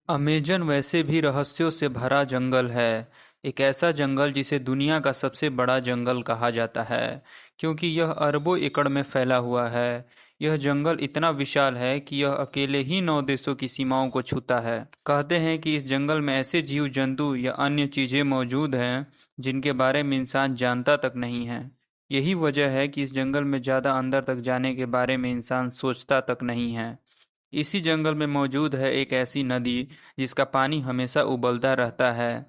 Amazon वैसे भी रहस्यों से भरा जंगल है। एक ऐसा जंगल जिसे दुनिया का सबसे बड़ा जंगल कहा जाता है, क्योंकि यह अरबों एकड़ में फैला हुआ है। यह जंगल इतना विशाल है कि यह अकेले ही 9 देशों की सीमाओं को छूता है। कहते हैं कि इस जंगल में ऐसे जीव जंतु या अन्य चीजें मौजूद हैं जिनके बारे में इंसान जानता तक नहीं है। यही वजह है कि इस जंगल में ज्यादा अंदर तक जाने के बारे में इंसान सोचता तक नहीं है। इसी जंगल में मौजूद है एक ऐसी नदी जिसका पानी हमेशा उबलता रहता है।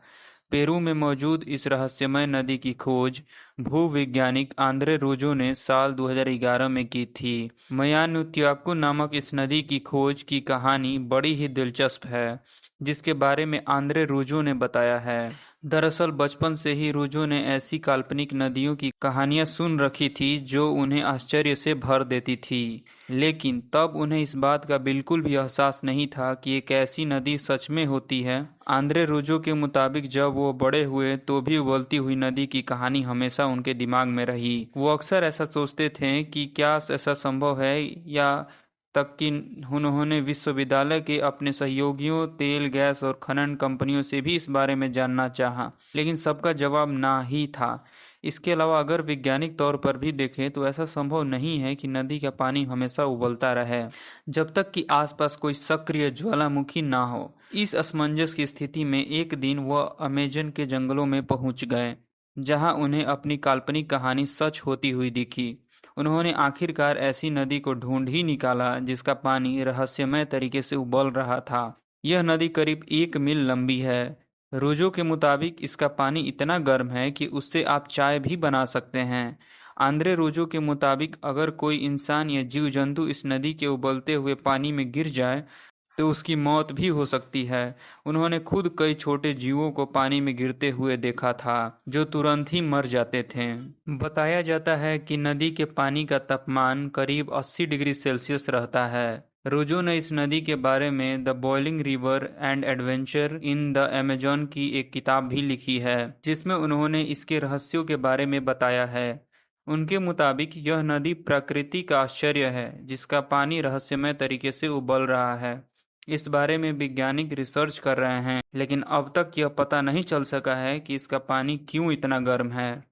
पेरू में मौजूद इस रहस्यमय नदी की खोज भूवैज्ञानिक आंद्रे रोजो ने साल 2011 में की थी। मयानुत्याकु नामक इस नदी की खोज की कहानी बड़ी ही दिलचस्प है, जिसके बारे में आंद्रे रोजो ने बताया है। दरअसल बचपन से ही रोजो ने ऐसी काल्पनिक नदियों की कहानियां सुन रखी थी जो उन्हें आश्चर्य से भर देती थी, लेकिन तब उन्हें इस बात का बिल्कुल भी एहसास नहीं था कि एक ऐसी नदी सच में होती है। आंद्रे रोजो के मुताबिक जब वो बड़े हुए तो भी उबलती हुई नदी की कहानी हमेशा उनके दिमाग में रही। वो अक्सर ऐसा सोचते थे कि क्या ऐसा संभव है, या तक कि उन्होंने विश्वविद्यालय के अपने सहयोगियों, तेल गैस और खनन कंपनियों से भी इस बारे में जानना चाहा, लेकिन सबका जवाब ना ही था। इसके अलावा अगर वैज्ञानिक तौर पर भी देखें तो ऐसा संभव नहीं है कि नदी का पानी हमेशा उबलता रहे जब तक कि आसपास कोई सक्रिय ज्वालामुखी ना हो। इस असमंजस की स्थिति में एक दिन वह अमेजन के जंगलों में पहुंच गए, जहां उन्हें अपनी काल्पनिक कहानी सच होती हुई दिखी। उन्होंने आखिरकार ऐसी नदी को ढूंढ ही निकाला जिसका पानी रहस्यमय तरीके से उबल रहा था। यह नदी करीब 1 मील लंबी है। रोजो के मुताबिक इसका पानी इतना गर्म है कि उससे आप चाय भी बना सकते हैं। आंद्रे रोजो के मुताबिक अगर कोई इंसान या जीव जंतु इस नदी के उबलते हुए पानी में गिर जाए तो उसकी मौत भी हो सकती है। उन्होंने खुद कई छोटे जीवों को पानी में गिरते हुए देखा था जो तुरंत ही मर जाते थे। बताया जाता है कि नदी के पानी का तापमान करीब 80 डिग्री सेल्सियस रहता है। रोजो ने इस नदी के बारे में the boiling river and adventure in the Amazon की एक किताब भी लिखी है, जिसमें उन्होंने इसके रहस्यों के बारे में बताया है। उनके मुताबिक यह नदी प्रकृति का आश्चर्य है जिसका पानी रहस्यमय तरीके से उबल रहा है। इस बारे में वैज्ञानिक रिसर्च कर रहे हैं, लेकिन अब तक यह पता नहीं चल सका है कि इसका पानी क्यों इतना गर्म है।